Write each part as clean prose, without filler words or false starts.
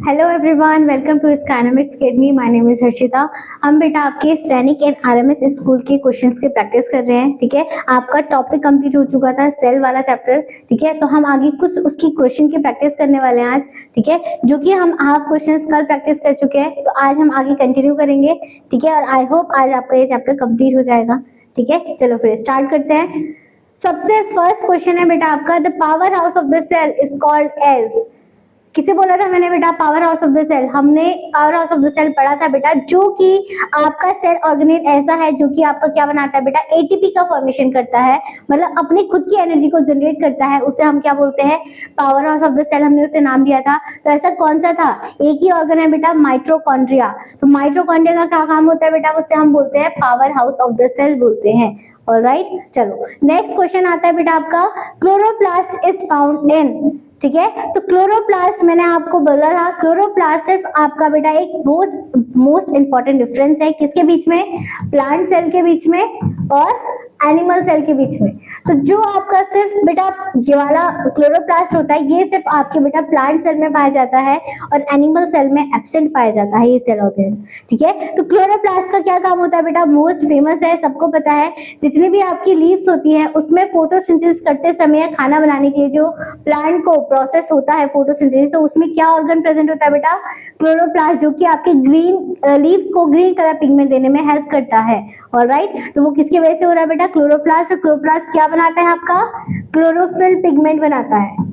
Hello everyone, welcome to Skynomics academy. My name is Harshita. हम बेटा आपके सैनिक एंड आरएमएस स्कूल के क्वेश्चंस की प्रैक्टिस कर रहे हैं। ठीक है, आपका टॉपिक कंप्लीट हो चुका था सेल वाला चैप्टर। ठीक है, तो हम आगे कुछ उसकी क्वेश्चन की प्रैक्टिस करने वाले हैं आज। ठीक है, जो कि हम हाफ क्वेश्चंस कल प्रैक्टिस कर चुके हैं, तो आज हम आगे कंटिन्यू करेंगे। ठीक है, और आई होप आज आपका ये चैप्टर कंप्लीट हो जाएगा। ठीक है, चलो फिर स्टार्ट करते हैं। सबसे फर्स्ट क्वेश्चन है बेटा आपका, the power house of the cell is called एज। किसे बोला था मैंने बेटा power house of the cell? हमने power house of the cell पढ़ा था बेटा, जो कि आपका सेल ऑर्गेनेल ऐसा है जो कि आपका क्या बनाता है बेटा, एटीपी का फॉर्मेशन करता है, मतलब अपनी खुद की एनर्जी को जनरेट करता है। उसे हम क्या बोलते हैं? Power house of the cell, हमने उसे नाम दिया था। तो ऐसा कौन सा था? एक ही ऑर्गन है बेटा, माइटोकॉन्ड्रिया। तो माइटोकॉन्ड्रिया का क्या काम होता है बेटा? उसे हम बोलते हैं power house of the cell बोलते हैं। ऑलराइट, चलो नेक्स्ट क्वेश्चन आता है बेटा आपका, क्लोरोप्लास्ट इज फाउंड इन। ठीक है, तो क्लोरोप्लास्ट मैंने आपको बोला था, क्लोरोप्लास्ट सिर्फ आपका बेटा एक मोस्ट इंपॉर्टेंट डिफरेंस है किसके बीच में? प्लांट सेल के बीच में और एनिमल सेल के बीच में। तो जो आपका सिर्फ बेटा ये वाला क्लोरोप्लास्ट होता है, ये सिर्फ आपके बेटा प्लांट सेल में पाया जाता है और एनिमल सेल में एब्सेंट पाया जाता है ये सेल ऑर्गेन। ठीक है, तो क्लोरोप्लास्ट का क्या काम होता है बेटा? मोस्ट फेमस है, सबको पता है। जितनी भी आपकी लीव्स होती है उसमें फोटोसिंथेसिस करते समय खाना बनाने के लिए जो प्लांट को प्रोसेस होता है फोटोसिंथेसिस, तो उसमें क्या ऑर्गन प्रेजेंट होता है बेटा? क्लोरोप्लास्ट, जो कि आपके ग्रीन लीव्स को ग्रीन कलर पिगमेंट देने में हेल्प करता है। ऑलराइट, तो वो किसकी वजह से हो रहा है बेटा? क्लोरोप्लास्ट। क्लोरोप्लास्ट क्या बनाता है आपका? क्लोरोफिल पिगमेंट बनाता है।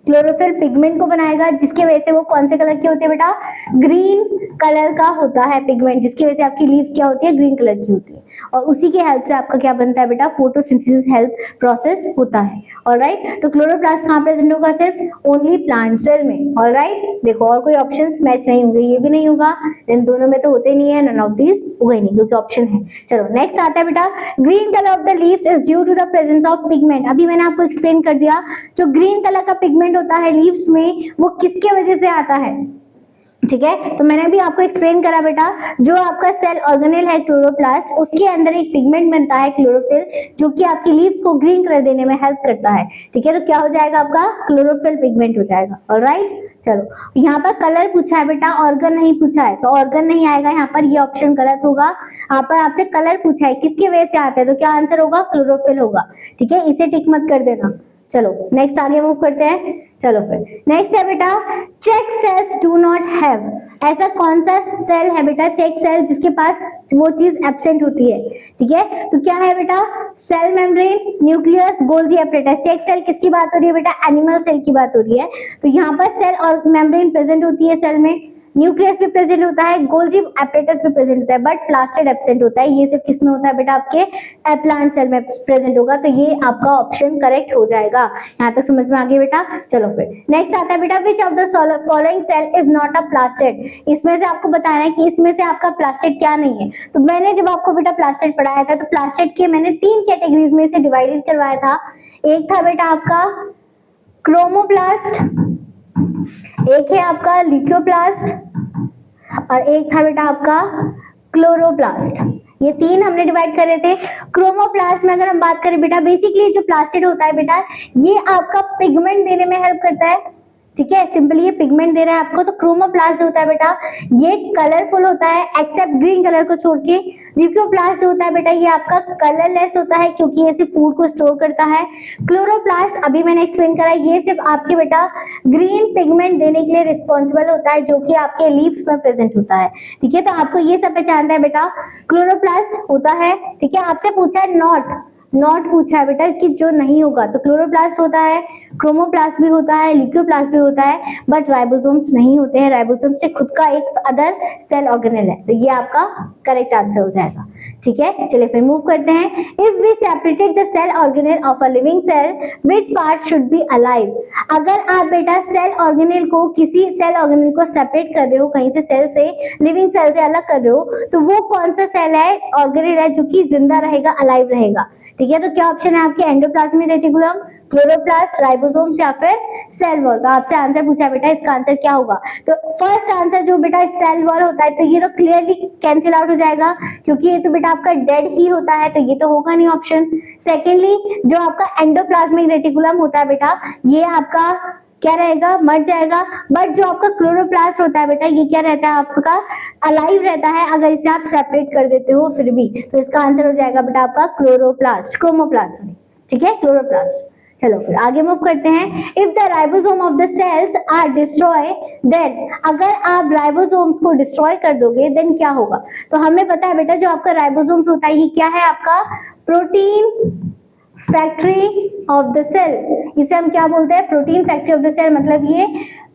क्लोरोफिल पिगमेंट को बनाएगा, जिसके वजह से वो कौन से कलर की होती है बेटा? ग्रीन कलर का होता है पिगमेंट, जिसकी वजह से आपकी लीव्स क्या होती है? ग्रीन कलर की होती है। और उसी की हेल्प से आपका क्या बनता है बेटा? फोटोसिंथेसिस हेल्प प्रोसेस होता है। ऑलराइट, तो क्लोरोप्लास्ट कहाँ प्रेजेंट होगा? सिर्फ ओनली प्लांट सेल में। ऑलराइट, देखो और कोई ऑप्शंस मैच नहीं होंगे, ये भी नहीं होगा, इन दोनों में तो होते नहीं है, नन ऑफ दीज होगा ही नहीं क्योंकि ऑप्शन है। चलो नेक्स्ट आता है बेटा, green colour of the leaves is due to the presence of pigment. अभी मैंने आपको एक्सप्लेन कर दिया, जो ग्रीन कलर का पिगमेंट होता है लीव्स में, वो किसके वजह से आता है? ठीक है, तो मैंने भी आपको एक्सप्लेन करा बेटा, जो आपका सेल ऑर्गेनेल है क्लोरोप्लास्ट, उसके अंदर एक पिगमेंट बनता है क्लोरोफिल, जो कि आपकी लीव्स को ग्रीन कलर देने में हेल्प करता है। ठीक है, तो क्या हो जाएगा आपका? क्लोरोफिल पिगमेंट हो जाएगा। ऑलराइट, चलो यहाँ पर कलर पूछा है बेटा, ऑर्गन नहीं पूछा है, तो ऑर्गन नहीं आएगा यहाँ पर, ये ऑप्शन गलत होगा। यहाँ पर आपसे कलर पूछा है, किसकी वजह से आता है, तो क्या आंसर होगा? क्लोरोफिल होगा। ठीक है, इसे टिक मत कर देना। चलो नेक्स्ट आगे मूव करते हैं। चलो फिर नेक्स्ट है बेटा, check cells do not have. ऐसा कौन सा सेल है बेटा, चेक सेल, जिसके पास वो चीज एब्सेंट होती है? ठीक है, तो क्या है बेटा? Cell membrane, nucleus, Golgi apparatus. Check cell किसकी बात हो रही है बेटा? एनिमल सेल की बात हो रही है। तो यहाँ पर सेल और मेम्ब्रेन प्रेजेंट होती है सेल में, न्यूक्लियस भी प्रेजेंट होता है, गोल्जी एपरेटस भी प्रेजेंट होता है, बट प्लास्टिड एब्सेंट होता है। ये सिर्फ किसमें होता है बेटा? आपके प्लांट सेल में प्रेजेंट होगा। तो ये आपका ऑप्शन करेक्ट हो जाएगा। यहाँ तक समझ में आ गई बेटा? चलो फिर नेक्स्ट आता है बेटा, which of the following cell is not a plastid. इसमें से आपको बताना है कि इसमें से आपका प्लास्टिड क्या नहीं है। तो मैंने जब आपको बेटा प्लास्टिड पढ़ाया था, तो प्लास्टिड के मैंने 3 कैटेगरीज में से डिवाइडेड करवाया था। एक था बेटा आपका क्रोमोप्लास्ट, एक है आपका ल्यूकोप्लास्ट, और एक था बेटा आपका क्लोरोप्लास्ट। ये 3 हमने डिवाइड करे थे। क्रोमोप्लास्ट में अगर हम बात करें बेटा, बेसिकली जो प्लास्टिड होता है बेटा, ये आपका पिगमेंट देने में हेल्प करता है। ठीक है, सिंपली ये पिगमेंट दे रहा है आपको। तो क्रोमोप्लास्ट जो होता है बेटा, ये कलरफुल होता है एक्सेप्ट ग्रीन कलर को छोड़ के। ल्यूकोप्लास्ट जो होता है बेटा, ये आपका कलरलेस होता है क्योंकि ये सिर्फ फूड को स्टोर करता है। क्लोरोप्लास्ट अभी मैंने एक्सप्लेन करा, ये सिर्फ आपके बेटा ग्रीन पिगमेंट देने के लिए रिस्पॉन्सिबल होता है, जो कि आपके लीव्स में प्रेजेंट होता है। ठीक है, तो आपको ये सब पहचानना है बेटा, क्लोरोप्लास्ट होता है। ठीक है, आपसे पूछा है नॉट पूछा है बेटा कि जो नहीं होगा, तो क्लोरोप्लास्ट होता है, क्रोमोप्लास्ट भी होता है, ल्यूकोप्लास्ट भी होता है, बट राइबोसोम्स नहीं होते हैं। राइबोसोम से खुद का एक अदर सेल ऑर्गेनेल है। तो ये आपका करेक्ट आंसर हो जाएगा। ठीक है, चलिए फिर मूव करते हैं। If we separated the cell organelle of a living cell, which part should be alive. अगर आप बेटा सेल ऑर्गेनेल को, किसी सेल ऑर्गेनेल को सेपरेट कर रहे हो कहीं से, सेल से, लिविंग सेल से अलग कर रहे हो, तो वो कौन सा सेल है, ऑर्गेनेल है, जो कि जिंदा रहेगा, अलाइव रहेगा? ठीक है, तो क्या ऑप्शन है आपके? एंडोप्लाज्मिक रेटिकुलम, क्लोरोप्लास्ट, राइबोसोम्स या फिर सेल वॉल। तो आपसे आंसर पूछा बेटा, इसका आंसर क्या होगा? तो फर्स्ट आंसर जो बेटा सेल वॉल होता है, तो ये तो क्लियरली कैंसिल आउट हो जाएगा क्योंकि ये तो बेटा आपका डेड ही होता है, तो ये तो होगा नहीं ऑप्शन। सेकेंडली जो आपका एंडोप्लाज्मिक रेटिकुलम होता है बेटा, ये आपका क्या रहेगा, मर जाएगा। बट जो आपका क्लोरोप्लास्ट होता है बेटा, ये क्या रहता है आपका, अलाइव रहता है अगर इसे आप सेपरेट कर देते हो फिर भी। तो इसका आंसर हो जाएगा बेटा आपका क्लोरोप्लास्ट, क्रोमोप्लास्ट, ठीक है, क्लोरोप्लास्ट। चलो फिर आगे मूव करते हैं। If the ribosome of the cells are destroy then, अगर आप राइबोसोम्स को डिस्ट्रॉय कर दोगे देन क्या होगा। तो हमें पता है बेटा जो आपका राइबोसोम्स होता है ये क्या है आपका, protein factory of the cell. इसे हम क्या बोलते हैं, protein factory of the cell. मतलब ये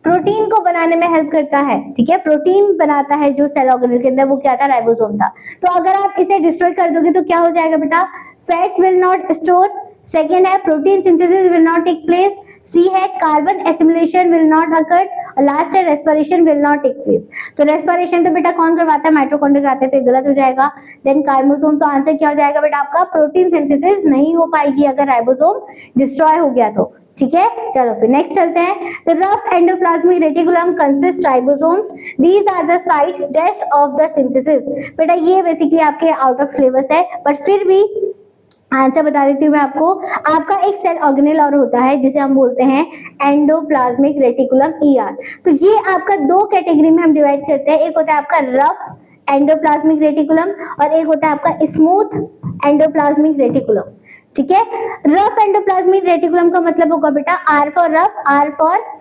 प्रोटीन को बनाने में हेल्प करता है, ठीक है, प्रोटीन बनाता है जो सेल ऑर्गेनेल के अंदर, वो क्या था, राइबोसोम था। तो अगर आप इसे डिस्ट्रॉय कर दोगे तो क्या हो जाएगा बेटा, fats will not store, second है protein synthesis will not take place, C है carbon assimilation will not occur, और लास्ट है respiration will not take place. तो रेस्पिरेशन तो बेटा कौन करवाता है, माइटोकॉन्ड्रिया करवाते हैं, तो ये गलत हो जाएगा। देन कार्बोसोम, तो आंसर क्या हो जाएगा बेटा आपका, प्रोटीन सिंथेसिस नहीं हो पाएगी अगर राइबोसोम डिस्ट्रॉय हो गया तो, ठीक है। चलो फिर नेक्स्ट चलते हैं। The rough endoplasmic reticulum consist ribosomes, these are the site dash of the synthesis. बेटा ये बेसिकली आपके आउट ऑफ सिलेबस है, बट फिर भी आंसर बता देती हूँ मैं आपको। आपका एक सेल ऑर्गेनेल और होता है जिसे हम बोलते हैं एंडोप्लाज्मिक रेटिकुलम, ER। तो ये आपका दो कैटेगरी में हम डिवाइड करते हैं, एक होता है आपका रफ एंडोप्लाज्मिक रेटिकुलम और एक होता है आपका स्मूथ एंडोप्लाज्मिक रेटिकुलम, ठीक है। रफ एंडोप्लाज्मिक रेटिकुलम का मतलब होगा बेटा R for rough, R for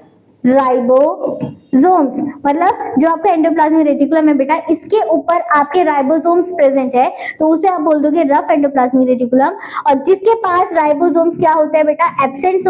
ribosomes. मतलब जो आपका एंडोप्लाज्मिक रेटिकुलम है बेटा, इसके ऊपर आपके राइबोसोम्स प्रेजेंट है तो उसे आप बोल दोगे रफ एंडोप्लाज्मिक रेटिकुलम। और जिसके पास राइबोसोम्स क्या होते हैं बेटा, एब्सेंट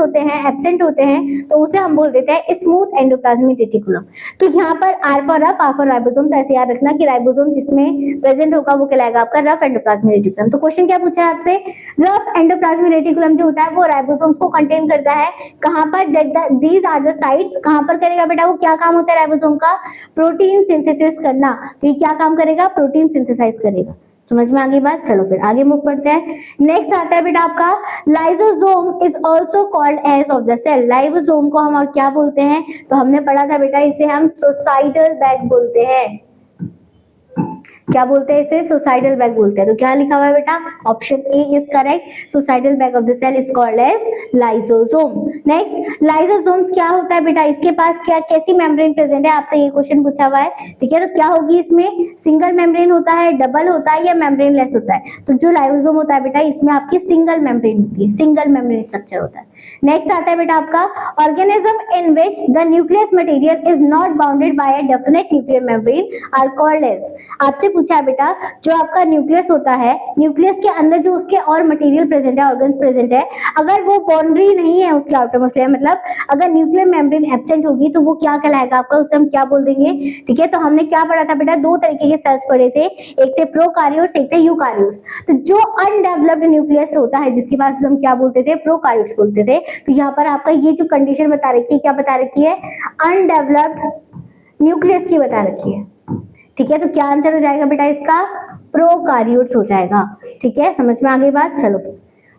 होते हैं तो उसे हम बोल देते हैं स्मूथ एंडोप्लाज्मिक रेटिकुलम। तो यहाँ पर R for rough, R for ribosome, तो ऐसे याद रखना कि राइबोसोम जिसमें प्रेजेंट होगा वो कहलाएगा आपका रफ एंडोप्लाज्मिक रेटिकुलम। तो क्वेश्चन क्या पूछा है आपसे, रफ एंडोप्लाज्मिक रेटिकुलम जो होता है वो राइबोसोम्स को कंटेन करता है, कहां पर, दीज आर द साइट्स, कहां पर करेगा बेटा, वो क्या काम होता है राइबोसोम का, प्रोटीन सिंथेसिस करना। तो ये क्या काम करेगा, प्रोटीन सिंथेसाइज करेगा। समझ में आ गई बात। चलो फिर आगे मूव करते हैं। नेक्स्ट आता है बेटा आपका lysosome is also called as of the cell. Lysosome को हम और क्या बोलते हैं, तो हमने पढ़ा था बेटा इसे हम सुसाइडल बैग बोलते हैं। क्या बोलते हैं इसे, सुसाइडल बैग बोलते हैं। तो क्या लिखा हुआ है बेटा, option A is correct, suicidal bag of the cell is called as lysosome. Next, lysosomes क्या होता है बेटा, इसके पास क्या कैसी मेम्ब्रेन प्रेजेंट है, आपसे ये क्वेश्चन पूछा हुआ है, ठीक है। तो क्या होगी इसमें, सिंगल मेम्ब्रेन होता है, डबल होता है या मेम्ब्रेन लेस होता है। तो जो लाइसोसोम होता है बेटा इसमें आपकी सिंगल मेम्ब्रेन होती है, सिंगल मेम्ब्रेन स्ट्रक्चर होता है। नेक्स्ट आता है बेटा आपका organism in which the nucleus material is not bounded by a definite nuclear membrane are called as. आपसे पूछा है बेटा जो आपका न्यूक्लियस होता है, न्यूक्लियस के अंदर जो उसके और मटेरियल प्रेजेंट है, ऑर्गन्स प्रेजेंट है, अगर वो बाउंड्री नहीं है उसके आउटरमोस्ट लेयर, मतलब अगर न्यूक्लियर मेम्ब्रेन एब्सेंट होगी तो वो क्या कहलाएगा आपका, उसे हम क्या बोल देंगे, ठीक है। तो हमने क्या पढ़ा था बेटा, दो तरीके के सेल्स पढ़े थे, एक थे प्रोकार्योट्स, एक थे यूकार्योट्स। तो जो अनडेवलप्ड न्यूक्लियस होता है जिसके पास हम क्या बोलते थे, प्रोकार्योट्स बोलते थे। तो यहाँ पर आपका ये जो कंडीशन बता रखी है, क्या बता रखी है, अनडेवलप्ड न्यूक्लियस की बता रखी है, ठीक है। तो क्या आंसर हो जाएगा बेटा इसका, प्रोकार्योट्स हो जाएगा, ठीक है। समझ में आ गई बात। चलो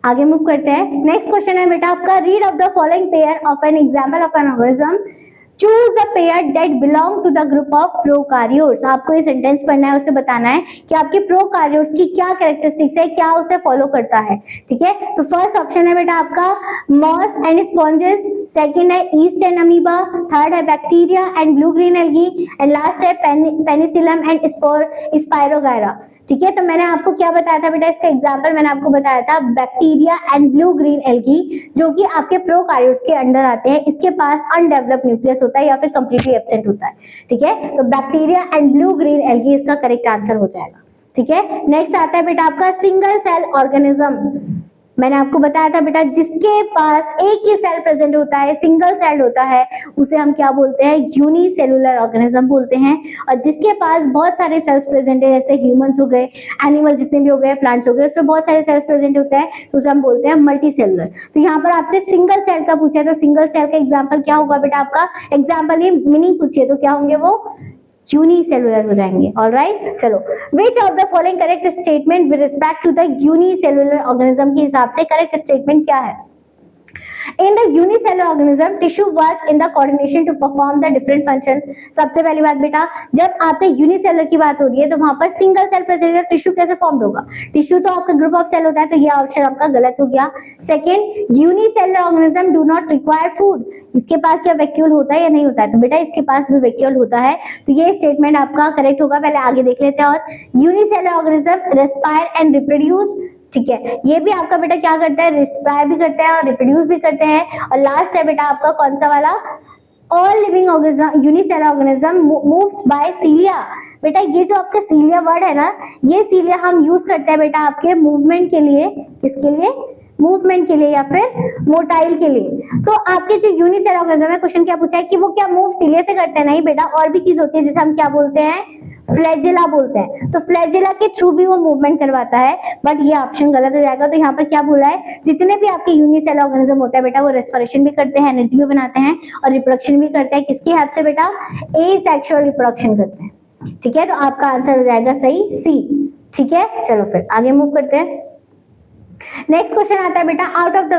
आगे मूव करते हैं। नेक्स्ट क्वेश्चन है बेटा आपका, read of the following pair of an example of an organism, choose the pair that belong to the group of prokaryotes. आपको ये सेंटेंस पढ़ना है, उसे बताना है कि आपके प्रोकार्योट्स की क्या कैरेक्टरिस्टिक्स है, क्या उसे फॉलो करता है, ठीक है। तो फर्स्ट ऑप्शन है बेटा आपका मॉस एंड स्पॉन्जेस, सेकंड है ईस्ट एंड अमीबा, थर्ड है bacteria and blue green algae, and last है पेनिसिलम एंड स्पाइरोगायरा, ठीक है। तो मैंने आपको क्या बताया था बेटा, इसका एग्जांपल मैंने आपको बताया था bacteria and blue green algae, जो कि आपके प्रोकार्योट्स के अंडर आते हैं। इसके पास अनडेवलप्ड न्यूक्लियस होता है या फिर कंप्लीटली एब्सेंट होता है, ठीक है। तो bacteria and blue green algae इसका करेक्ट आंसर हो जाएगा, ठीक है। नेक्स्ट आता है बेटा आपका सिंगल सेल ऑर्गेनिज्म। मैंने आपको बताया था बेटा जिसके पास एक ही सेल प्रेजेंट होता है, सिंगल सेल होता है, उसे हम क्या बोलते हैं, यूनिसेलुलर ऑर्गेनिज्म बोलते हैं। और जिसके पास बहुत सारे सेल्स प्रेजेंट है, जैसे ह्यूमंस हो गए, एनिमल जितने भी हो गए, प्लांट्स हो गए, उसमें बहुत सारे सेल्स प्रेजेंट होते हैं, तो उसे हम बोलते हैं मल्टीसेलुलर। तो यहाँ पर आपसे सिंगल सेल का पूछा है, तो सिंगल सेल का एग्जाम्पल क्या होगा बेटा आपका, एग्जाम्पल ये मीनिंग पूछिए तो क्या होंगे वो, यूनिसेलुलर हो जाएंगे। ऑलराइट, चलो which of the following correct statement with respect to the unicellular organism के हिसाब से करेक्ट स्टेटमेंट क्या है। In the unicellular organism tissue work in the coordination to perform the different function. सबसे पहली बात बेटा, जब आपके यूनिसेलुलर की बात हो रही है तो वहां पर सिंगल सेल प्रेजेंट है, टिश्यू कैसे फॉर्म होगा? टिश्यू तो आपका ग्रुप ऑफ सेल होता है, तो ये ऑप्शन आपका गलत हो गया। Second, unicellular organism do not require food, इसके पास क्या वैक्यूल होता है या नहीं होता है? तो बेटा इसके पास भी वैक्यूल होता है, तो ये स्टेटमेंट आपका करेक्ट होगा। पहले आगे देख लेते हैं। और unicellular organism respire and reproduce, ठीक है, ये भी आपका बेटा क्या करता है? रेस्पायर भी करते हैं और रिप्रोड्यूस भी करते हैं। और लास्ट है बेटा आपका कौन सा वाला? All living organism unicellular organism moves by cilia. बेटा ये जो आपका सीलिया वर्ड है ना, ये सीलिया हम यूज करते हैं बेटा आपके मूवमेंट के लिए। किसके लिए? मूवमेंट के लिए या फिर मोटाइल के लिए। तो आपके जो यूनिसेलुलर ऑर्गेनिज्म है, क्वेश्चन क्या पूछा है कि वो क्या मूव सीलिया से करते हैं? नहीं बेटा, और भी चीज होती है जिसे हम क्या बोलते हैं? फ्लैजेला बोलते हैं। तो फ्लैजेला के थ्रू भी वो मूवमेंट करवाता है, बट ये ऑप्शन गलत हो जाएगा। तो यहाँ पर क्या बोला है? जितने भी आपके यूनिसेलुलर ऑर्गेनिज्म होता है बेटा, वो रेस्पिरेशन भी करते हैं, एनर्जी भी बनाते हैं और रिप्रोडक्शन भी करते हैं। किसकी हेल्प से बेटा? एसेक्सुअल रिप्रोडक्शन करते हैं। ठीक है, तो आपका आंसर हो जाएगा सही सी। ठीक है, चलो फिर आगे मूव करते हैं। नेक्स्ट क्वेश्चन आता है बेटा, out of the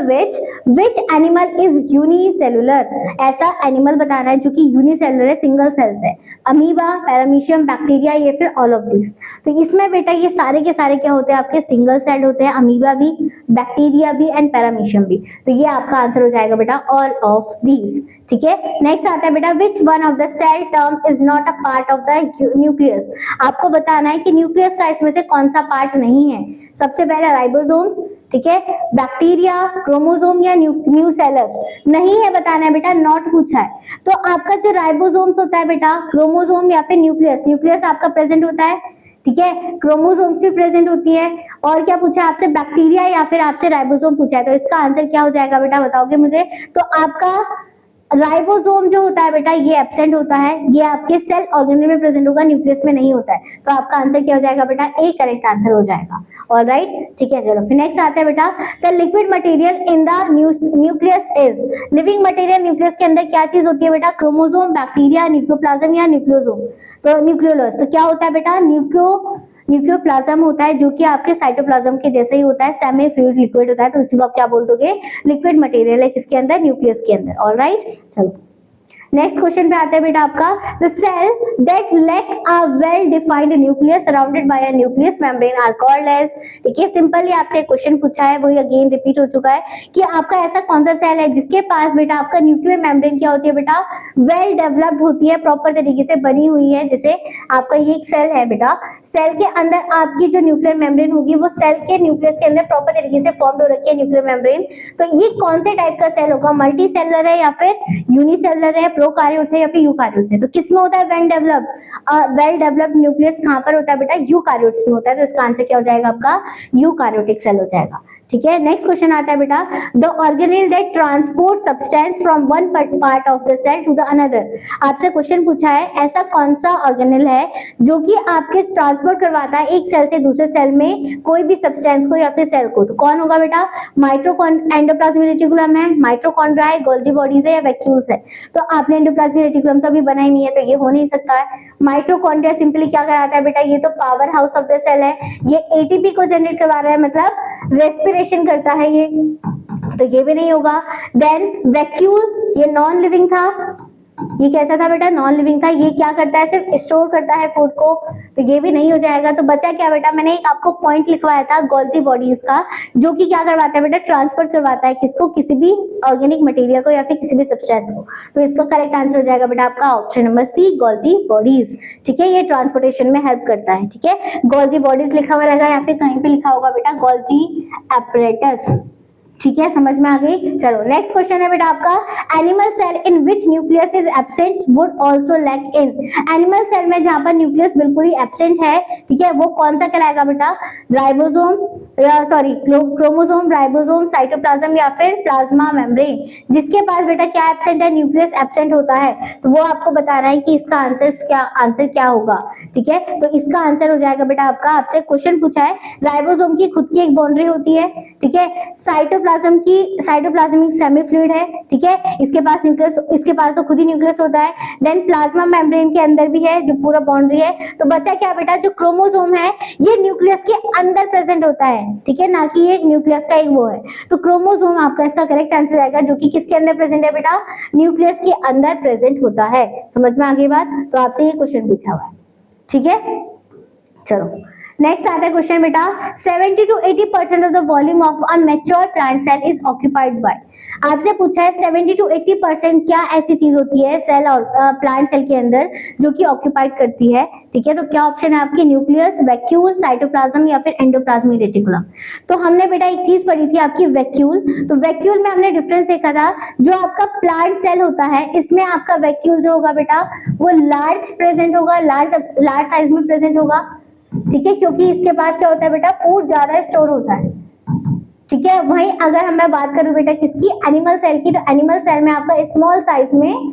which animal is unicellular? ऐसा एनिमल बताना है जो कि यूनिसेलुलर है, सिंगल सेल्स है। अमीबा, पैरामीशियम, बैक्टीरिया, या फिर ऑल ऑफ दिस। तो इसमें बेटा ये सारे के सारे क्या होते हैं? आपके सिंगल सेल होते हैं। अमीबा भी, बैक्टीरिया भी एंड पैरामीशियम भी। तो ये आपका आंसर हो जाएगा बेटा ऑल ऑफ दीज। ठीक है, नेक्स्ट आता है बेटा, which one of the cell term is not a part of the nucleus? आपको बताना है कि न्यूक्लियस का इसमें से कौन सा पार्ट नहीं है। सबसे पहले राइबोसोम्स, ठीक है, बैक्टीरिया, क्रोमोसोम या न्यूसेलस। नहीं है बताना है बेटा, नॉट पूछा है। तो आपका जो राइबोसोम्स होता है बेटा, क्रोमोसोम या फिर न्यूक्लियस, न्यूक्लियस आपका प्रेजेंट होता है, ठीक है, क्रोमोसोम्स भी प्रेजेंट होती है। और क्या पूछा है आपसे? बैक्टीरिया या फिर आपसे राइबोसोम पूछा है। तो इसका आंसर क्या हो जाएगा बेटा, बताओगे मुझे? तो आपका राइबोसोम जो होता है बेटा, ये एब्सेंट होता है, ये आपके सेल ऑर्गेनेल में प्रेजेंट होगा, न्यूक्लियस में नहीं होता है। तो आपका आंसर क्या हो जाएगा बेटा? ए करेक्ट आंसर हो जाएगा। ऑलराइट, ठीक है, चलो फिर नेक्स्ट आता है बेटा, the liquid material in the nucleus is. Living material nucleus के अंदर क्या चीज होती है बेटा? क्रोमोसोम, बैक्टीरिया, न्यूक्लियोप्लाज्म या न्यूक्लियोसोम। तो न्यूक्लियोलस, तो क्या होता है बेटा? न्यूक्लियोप्लाज्म होता है, जो कि आपके साइटोप्लाज्म के जैसे ही होता है, सेमी फ्लूइड लिक्विड होता है। तो इसी को आप क्या बोल दोगे? लिक्विड मटेरियल है, किसके अंदर? न्यूक्लियस के अंदर। ऑलराइट, चलो नेक्स्ट क्वेश्चन पे आते हैं बेटा आपका, the cell that lack a well defined nucleus surrounded by a nucleus membrane are called as. देखिए सिंपली आपसे क्वेश्चन पूछा है, वही अगेन रिपीट हो चुका है कि आपका ऐसा कौन सा सेल है जिसके पास बेटा आपका न्यूक्लियर मेम्ब्रेन क्या होती है बेटा? वेल डेवलप्ड होती है, प्रॉपर तरीके से बनी हुई है। जैसे आपका ये एक सेल है बेटा, सेल के अंदर आपकी जो न्यूक्लियर मेम्ब्रेन होगी वो सेल के न्यूक्लियस के अंदर प्रॉपर तरीके से फॉर्म हो रखी है न्यूक्लियर मेम्ब्रेन। तो ये कौन से टाइप का सेल होगा? मल्टी सेलुलर है या फिर यूनिसेलुलर है, प्रोकार्योट है या फिर यूकार्योट है? तो किसमें होता है वेल डेवलप्ड न्यूक्लियस? कहां पर होता है बेटा? यूकार्योट्स में होता है। तो इसका आंसर क्या हो जाएगा आपका? यूकार्योटिक सेल हो जाएगा। ठीक है, नेक्स्ट क्वेश्चन आता है बेटा, the organelle that transport substance from one part of the cell to the another. आपसे क्वेश्चन पूछा है ऐसा कौन सा ऑर्गेनेल है जो कि आपके ट्रांसपोर्ट करवाता है एक सेल से दूसरे सेल में कोई भी सब्सटेंस को या फिर सेल को? तो कौन होगा बेटा? एंडोप्लाज्मिक रेटिकुलम है, माइटोकॉन्ड्रिया है, गोल्जी बॉडीज है या वैक्यूल्स है? तो आपने एंडोप्लाज्मिक रेटिकुलम तो अभी बना ही नहीं है, तो ये हो नहीं सकता है। माइटोकॉन्ड्रिया सिंपली क्या कराता है बेटा? ये तो power house of the cell है, ये एटीपी को जनरेट करवा रहा है, मतलब रेस्पिरेशन करता है ये, तो ये भी नहीं होगा। देन वैक्यूल, ये नॉन लिविंग था, ये कैसा था बेटा? नॉन लिविंग था। ये क्या करता है? सिर्फ स्टोर करता है फूड को, तो ये भी नहीं हो जाएगा। तो बचा क्या बेटा? मैंने एक आपको पॉइंट लिखवाया था गोल्जी बॉडीज का, जो कि क्या करवाता है बेटा? ट्रांसपोर्ट करवाता है किसको? किसी भी ऑर्गेनिक मटेरियल को या फिर किसी भी सब्सटेंस को। तो इसका करेक्ट आंसर हो जाएगा बेटा आपका option number C, Golgi bodies. ठीक है, ये ट्रांसपोर्टेशन में हेल्प करता है। ठीक है, गोल्जी बॉडीज लिखा हुआ रहेगा या फिर कहीं पे लिखा होगा बेटा गोल्जी एपरेटस। ठीक है, समझ में आ गई। चलो नेक्स्ट क्वेश्चन है बेटा आपका, animal cell in which nucleus is absent would also lack in. Animal cell में जहां पर न्यूक्लियस बिल्कुल ही एब्सेंट है, ठीक है, वो कौन सा कहलाएगा बेटा? Ribosome, sorry chromosome, ribosome, cytoplasm या फिर प्लाज्मा मेम्ब्रेन। जिसके पास बेटा क्या एब्सेंट है? न्यूक्लियस एब्सेंट होता है। तो वो आपको बताना है कि इसका आंसर क्या होगा। ठीक है, तो इसका आंसर हो जाएगा बेटा आपका, आपसे क्वेश्चन पूछा है राइबोसोम की खुद की एक बाउंड्री होती है, ठीक है, साइटोप्लाज्मिक सेमी फ्लूइड है, ठीक है, इसके पास न्यूक्लियस, इसके पास तो खुद ही न्यूक्लियस होता है। देन प्लाज्मा मेम्ब्रेन के अंदर भी है जो पूरा बाउंड्री है। तो बचा क्या बेटा? जो क्रोमोसोम है ये न्यूक्लियस के अंदर प्रेजेंट होता है, है, ठीक है, ना कि एक न्यूक्लियस का एक वो है। तो क्रोमोसोम आपका इसका करेक्ट आंसर आएगा, जो कि किसके अंदर प्रेजेंट है बेटा, न्यूक्लियस के अंदर प्रेजेंट होता है। समझ में आ गई बात? तो आपसे ये क्वेश्चन पूछा हुआ है, ठीक है। चलो नेक्स्ट आता है क्वेश्चन बेटा, 70 to 80% of the volume of a mature plant cell is occupied by. आपसे पूछा है 70 to 80% क्या ऐसी चीज होती है सेल और प्लांट सेल के अंदर जो कि ऑक्यूपाइड करती है, ठीक है। तो क्या ऑप्शन है आपके, न्यूक्लियस, वैक्यूल, साइटोप्लाज्म या फिर एंडोप्लाज्मिक रेटिकुलम। तो हमने बेटा एक चीज पढ़ी थी आपकी वैक्यूल, तो वैक्यूल में हमने डिफरेंस देखा था, जो आपका प्लांट सेल होता है इसमें आपका वैक्यूल जो होगा बेटा वो लार्ज प्रेजेंट होगा, लार्ज साइज में प्रेजेंट होगा, ठीक है, क्योंकि इसके पास क्या होता है बेटा, फूड ज्यादा स्टोर होता है, ठीक है। वहीं अगर मैं बात करूं बेटा किसकी, एनिमल सेल की, तो एनिमल सेल में आपका स्मॉल साइज में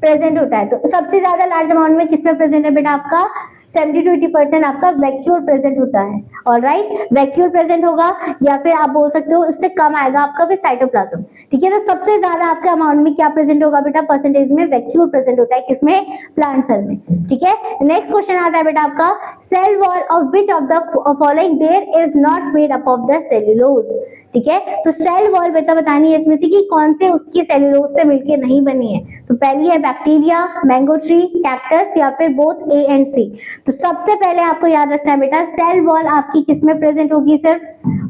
प्रेजेंट होता है। तो सबसे ज्यादा लार्ज अमाउंट में किसमें प्रेजेंट है बेटा, आपका 70 to 80% आपका वैक्यूल प्रेजेंट होता है। ऑलराइट, वैक्यूल प्रेजेंट होगा, या फिर आप बोल सकते हो इससे कम आएगा आपका फिर साइटोप्लाज्म, ठीक है। तो सबसे ज्यादा आपके अमाउंट में क्या प्रेजेंट होगा बेटा, परसेंटेज में वैक्यूल प्रेजेंट होता है, किसमें, प्लांट सेल में, ठीक है। नेक्स्ट क्वेश्चन आता है बेटा आपका, cell wall of which of the following there is not made up of the cellulose, ठीक है। तो सेल वॉल बेटा बतानी है इसमें से कि कौन से उसकी सेल्यूलोज से मिलके नहीं बनी है। तो पहली है बैक्टीरिया, मैंगो ट्री, कैक्टस या फिर बोथ ए एंड सी। तो सबसे पहले आपको याद रखना है बेटा, सेल वॉल आपकी किसमें प्रेजेंट होगी, सिर्फ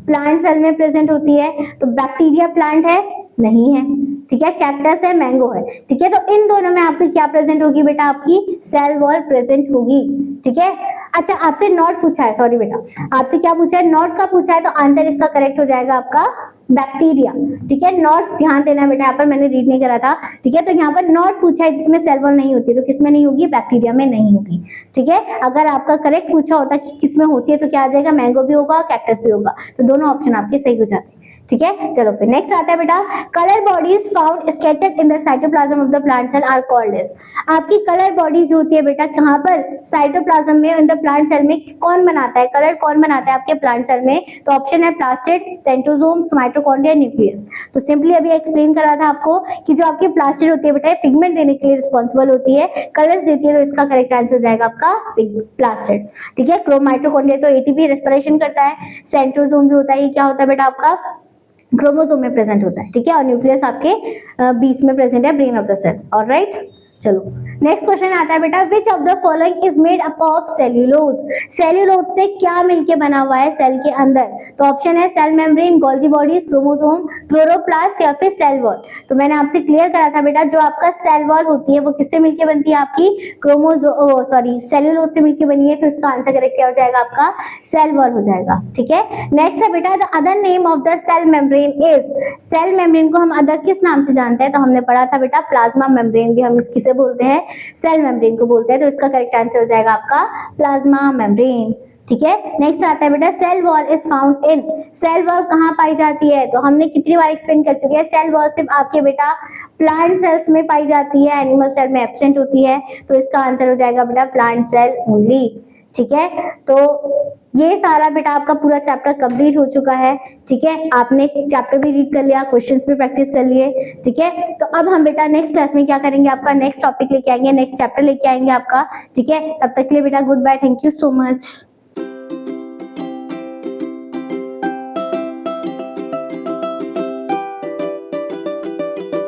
प्लांट सेल में प्रेजेंट होती है। तो बैक्टीरिया प्लांट है, नहीं है, ठीक है, कैक्टस है, मैंगो है, ठीक है। तो इन दोनों में आपकी क्या प्रेजेंट होगी बेटा, आपकी सेल वॉल प्रेजेंट होगी, ठीक है। अच्छा आपसे नॉट पूछा है, सॉरी बेटा, आपसे क्या पूछा है, नॉट का पूछा है, तो आंसर इसका करेक्ट हो जाएगा आपका बैक्टीरिया, ठीक है। नॉट ध्यान देना बेटा, यहाँ पर मैंने रीड नहीं करा था, ठीक है। तो यहाँ पर नॉट पूछा है जिसमें सेल वॉल नहीं होती, तो किसमें नहीं होगी, बैक्टीरिया में नहीं होगी, ठीक है। अगर आपका करेक्ट पूछा होता कि किसमें होती है, तो क्या आ जाएगा, मैंगो भी होगा, कैक्टस भी होगा। तो दोनों ऑप्शन आपके सही हो जाते हैं, ठीक है। चलो फिर नेक्स्ट आता है बेटा, colour bodies found scattered in the cytoplasm of the plant cell are called as. आपकी कलर बॉडीज जो होती है बेटा कहां पर, साइटोप्लाज्म में, इन द प्लांट सेल में कौन बनाता है, कलर कौन बनाता है आपके प्लांट सेल में। तो ऑप्शन है प्लास्टिड, सेंट्रोसोम, माइटोकॉन्ड्रिया, न्यूक्लियस। तो सिंपली अभी एक्सप्लेन करा था आपको कि जो आपकी प्लास्टिड होती है बेटा पिगमेंट देने के लिए रिस्पॉन्सिबल होती है, कलर्स देती है, तो इसका करेक्ट आंसर हो जाएगा आपका प्लास्टिड, ठीक है। क्रोमाइटोकॉन्ड्रिया तो एटीपी रेस्पिरेशन करता है, सेंट्रोसोम जो होता है ये क्या होता है बेटा आपका क्रोमोसोम में प्रेजेंट होता है, ठीक है। और न्यूक्लियस आपके बीच में प्रेजेंट है, brain of the cell. Alright, चलो नेक्स्ट क्वेश्चन आता है बेटा, which of the following is made up of cellulose. Cellulose से क्या मिलके बना हुआ है सेल के अंदर। तो ऑप्शन है cell membrane, Golgi bodies, chromosome, chloroplast या फिर सेल वॉल। तो मैंने आपसे क्लियर करा था बेटा, जो आपका सेल वॉल होती है वो किससे मिलके बनती है, आपकी सेल्यूलोज से मिलके बनी है। तो इसका आंसर करेक्ट क्या हो जाएगा, आपका सेल वॉल हो जाएगा, ठीक है। नेक्स्ट है बेटा, the other name of the cell membrane is. Cell membrane को हम अदर किस नाम से जानते हैं, तो हमने पढ़ा था बेटा प्लाज्मा मेम्ब्रेन भी हम इसकी बोलते हैं, सेल मेम्ब्रेन को बोलते हैं। तो इसका करेक्ट आंसर हो जाएगा आपका प्लाज्मा मेम्ब्रेन, ठीक है। नेक्स्ट आता है बेटा, cell wall is found in. Cell wall कहां पाई जाती है, तो हमने कितनी बार एक्सप्लेन कर चुके हैं, सेल वॉल सिर्फ आपके बेटा प्लांट सेल्स में पाई जाती है, एनिमल सेल में एब्सेंट होती है। तो इसका आंसर हो जाएगा बेटा प्लांट सेल ओनली, ठीक है। तो ये सारा बेटा आपका पूरा चैप्टर कंप्लीट हो चुका है, ठीक है। आपने चैप्टर भी रीड कर लिया, क्वेश्चंस भी प्रैक्टिस कर लिए, ठीक है। तो अब हम बेटा नेक्स्ट क्लास में क्या करेंगे, आपका नेक्स्ट टॉपिक लेके आएंगे, नेक्स्ट चैप्टर लेके आएंगे आपका, ठीक है। तब तक के लिए बेटा goodbye, thank you so much.